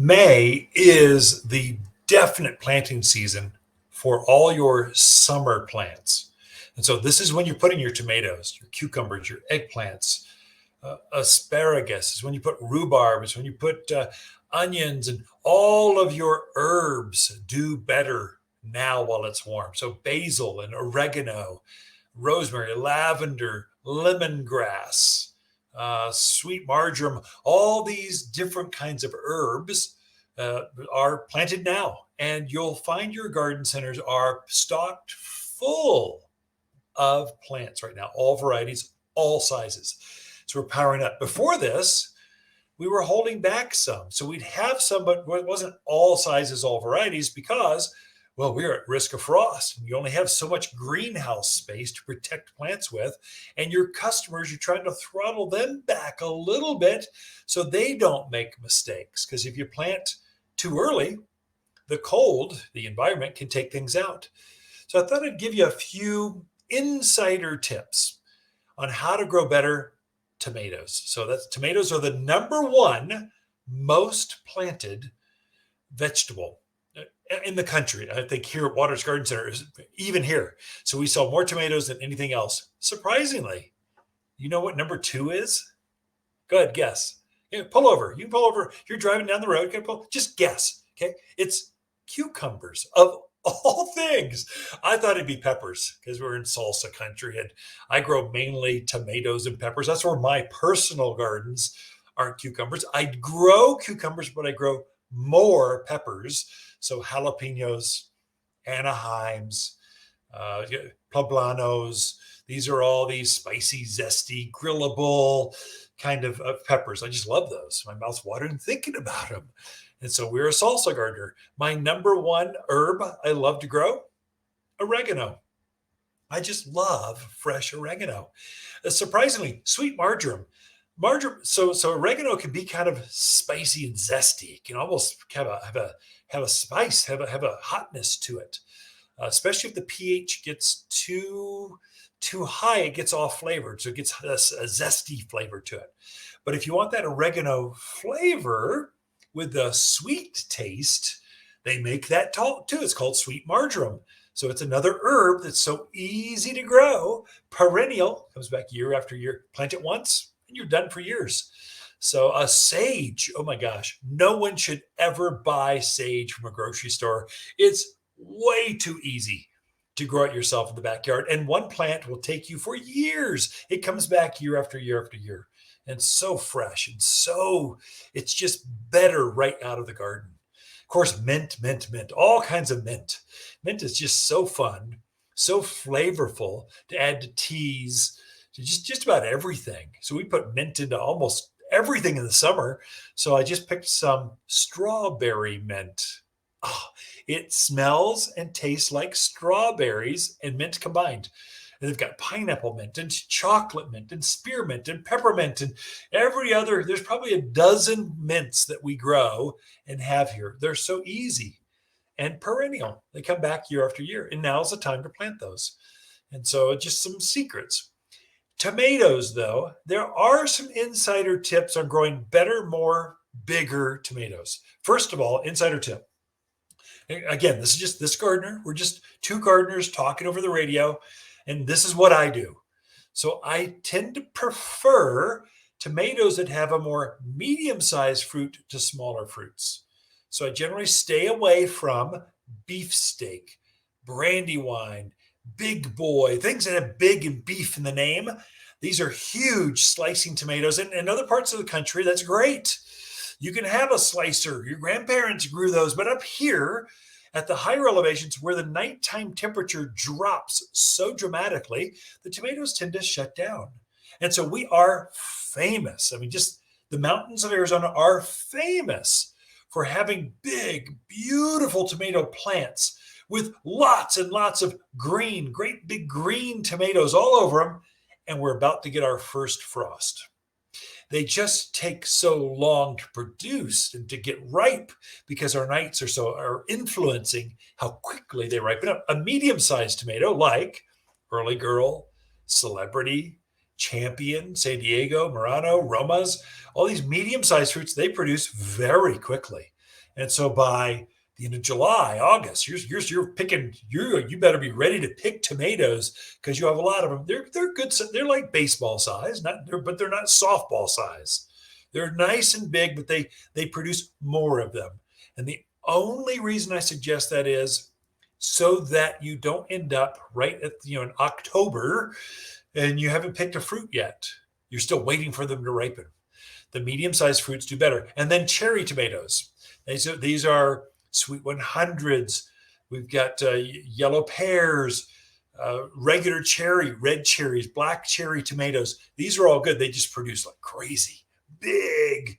May is the definite planting season for all your summer plants. And so this is when you're putting your tomatoes, your cucumbers, your eggplants, asparagus, is when you put rhubarb, is when you put onions, and all of your herbs do better now while it's warm. So basil and oregano, rosemary, lavender, lemongrass, sweet marjoram, all these different kinds of herbs uh, are planted now. And you'll find your garden centers are stocked full of plants right now, all varieties, all sizes. So we're powering up. Before this, we were holding back some. So we'd have some, but it wasn't all sizes, all varieties, because, well, we are at risk of frost. You only have so much greenhouse space to protect plants with. And your customers, you're trying to throttle them back a little bit so they don't make mistakes. Because if you plant too early, the cold, the environment can take things out. So I thought I'd give you a few insider tips on how to grow better tomatoes. So that's tomatoes are the number one most planted vegetable in the country. I think here at Waters Garden Center, even here. So we sell more tomatoes than anything else. Surprisingly, you know what number two is? Go ahead, guess. Yeah, pull over. You can pull over. You're driving down the road. Just guess. Okay. It's cucumbers of all things. I thought it'd be peppers because we're in salsa country and I grow mainly tomatoes and peppers. That's where my personal gardens are cucumbers. I grow cucumbers, but I grow more peppers. So jalapenos, Anaheims, poblanos. These are all these spicy, zesty, grillable kind of peppers. I just love those. My mouth's watering thinking about them. And so we're a salsa gardener. My number one herb I love to grow, oregano. I just love fresh oregano. Surprisingly, sweet marjoram. So oregano can be kind of spicy and zesty. It can almost have a spice, have a hotness to it. Especially if the pH gets too high, it gets off flavored. So it gets a zesty flavor to it. But if you want that oregano flavor with the sweet taste, they make that too. It's called sweet marjoram. So it's another herb that's so easy to grow, perennial, comes back year after year. Plant it once and you're done for years. So a sage, oh my gosh, no one should ever buy sage from a grocery store. It's way too easy to grow it yourself in the backyard. And one plant will take you for years. It comes back year after year after year. And so fresh and so it's just better right out of the garden. Of course, mint, all kinds of mint. Mint is just so fun, so flavorful to add to teas, to just about everything. So we put mint into almost everything in the summer. So I just picked some strawberry mint. Oh, it smells and tastes like strawberries and mint combined. And they've got pineapple mint and chocolate mint and spearmint and peppermint and every other. There's probably a dozen mints that we grow and have here. They're so easy and perennial. They come back year after year. And now's the time to plant those. And so just some secrets. Tomatoes, though, there are some insider tips on growing better, more bigger tomatoes. First of all, insider tip. Again, this is just this gardener. We're just two gardeners talking over the radio. And this is what I do. So I tend to prefer tomatoes that have a more medium-sized fruit to smaller fruits. So I generally stay away from beefsteak, brandywine, big boy, things that have big and beef in the name. These are huge slicing tomatoes. And in other parts of the country, that's great. You can have a slicer. Your grandparents grew those. But up here, at the higher elevations where the nighttime temperature drops so dramatically, the tomatoes tend to shut down. And so we are famous. I mean, just the mountains of Arizona are famous for having big, beautiful tomato plants with lots and lots of green, great big green tomatoes all over them. And we're about to get our first frost. They just take so long to produce and to get ripe because our nights are influencing how quickly they ripen up. A medium-sized tomato like Early Girl, Celebrity, Champion, San Diego, Murano, Romas, all these medium-sized fruits, they produce very quickly. And so by the end of July, August, you're picking. You better be ready to pick tomatoes because you have a lot of them. They're good. They're like baseball size, but they're not softball size. They're nice and big, but they produce more of them. And the only reason I suggest that is so that you don't end up right at in October and you haven't picked a fruit yet. You're still waiting for them to ripen. The medium-sized fruits do better. And then cherry tomatoes. These are sweet 100s. We've got yellow pears, regular cherry, red cherries, black cherry tomatoes. These are all good. They just produce like crazy, big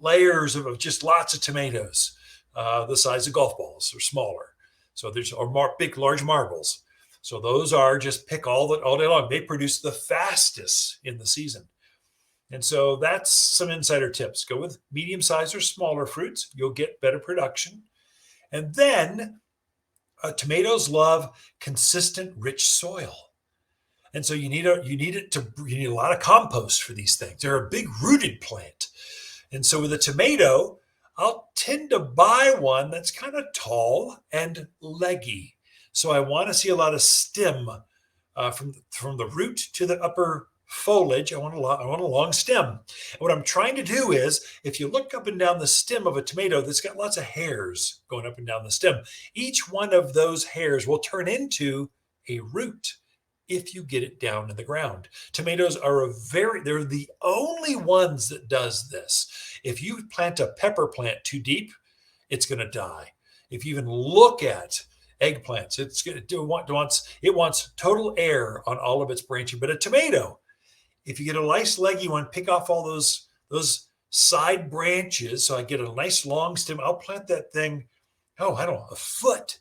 layers of just lots of tomatoes, the size of golf balls or smaller. So there's big, large marbles. So those are just pick all day long. They produce the fastest in the season. And so that's some insider tips. Go with medium-sized or smaller fruits. You'll get better production. And then tomatoes love consistent, rich soil. And so you need a lot of compost for these things. They're a big rooted plant. And so with a tomato, I'll tend to buy one that's kind of tall and leggy. So I want to see a lot of stem from the root to the upper foliage. I want a long stem. And what I'm trying to do is, if you look up and down the stem of a tomato that's got lots of hairs going up and down the stem, each one of those hairs will turn into a root if you get it down in the ground. Tomatoes are they're the only ones that does this. If you plant a pepper plant too deep, it's going to die. If you even look at eggplants, it wants total air on all of its branching. But a tomato, if you get a nice leggy one, pick off all those side branches. So I get a nice long stem. I'll plant that thing, I don't know, a foot,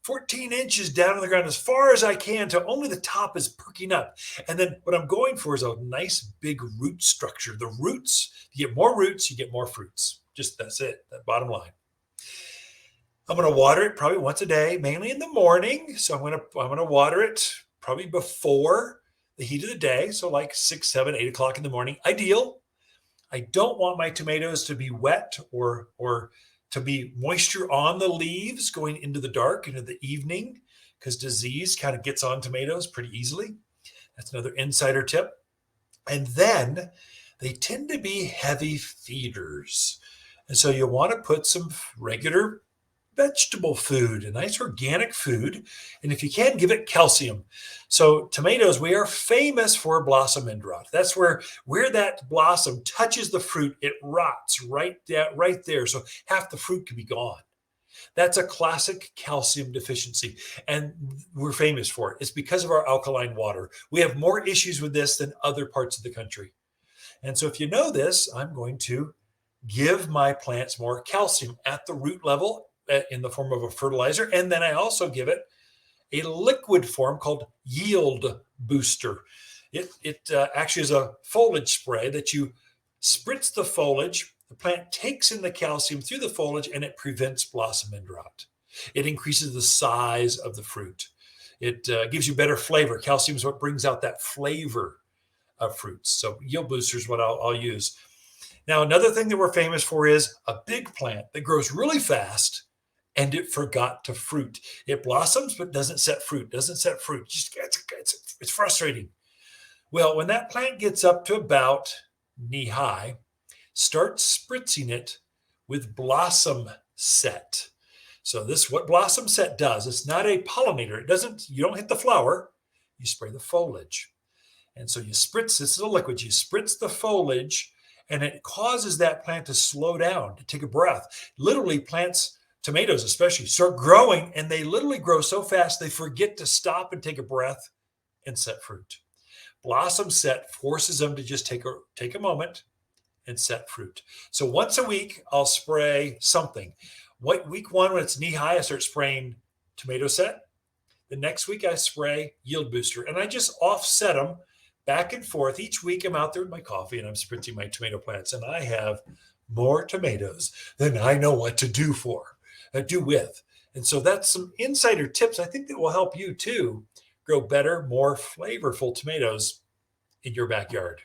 14 inches down on the ground as far as I can till only the top is perking up. And then what I'm going for is a nice big root structure. The roots, you get more roots, you get more fruits. Just that's it, that bottom line. I'm going to water it probably once a day, mainly in the morning. So I'm going to water it probably before the heat of the day. So like 6, 7, 8 o'clock in the morning, ideal. I don't want my tomatoes to be wet or to be moisture on the leaves going into the dark, into the evening, because disease kind of gets on tomatoes pretty easily. That's another insider tip. And then they tend to be heavy feeders. And so you want to put some regular vegetable food, a nice organic food. And if you can, give it calcium. So tomatoes, we are famous for blossom end rot. That's where that blossom touches the fruit, it rots right there. So half the fruit can be gone. That's a classic calcium deficiency. And we're famous for it. It's because of our alkaline water. We have more issues with this than other parts of the country. And so if you know this, I'm going to give my plants more calcium at the root level in the form of a fertilizer. And then I also give it a liquid form called yield booster. It actually is a foliage spray that you spritz the foliage. The plant takes in the calcium through the foliage and it prevents blossom end rot. It increases the size of the fruit. It gives you better flavor. Calcium is what brings out that flavor of fruits. So yield booster is what I'll use. Now, another thing that we're famous for is a big plant that grows really fast and it forgot to fruit. It blossoms, but doesn't set fruit, Just it's frustrating. Well, when that plant gets up to about knee high, start spritzing it with blossom set. So what blossom set does, it's not a pollinator. You don't hit the flower, you spray the foliage. And so you spritz, this is a liquid, you spritz the foliage and it causes that plant to slow down, to take a breath. Literally plants, tomatoes especially, start growing and they literally grow so fast they forget to stop and take a breath and set fruit. Blossom set forces them to just take a moment and set fruit. So once a week, I'll spray something. Week 1, when it's knee high, I start spraying tomato set. The next week, I spray yield booster. And I just offset them back and forth. Each week, I'm out there with my coffee and I'm spritzing my tomato plants. And I have more tomatoes than I know what to do with. And so that's some insider tips I think that will help you too grow better, more flavorful tomatoes in your backyard.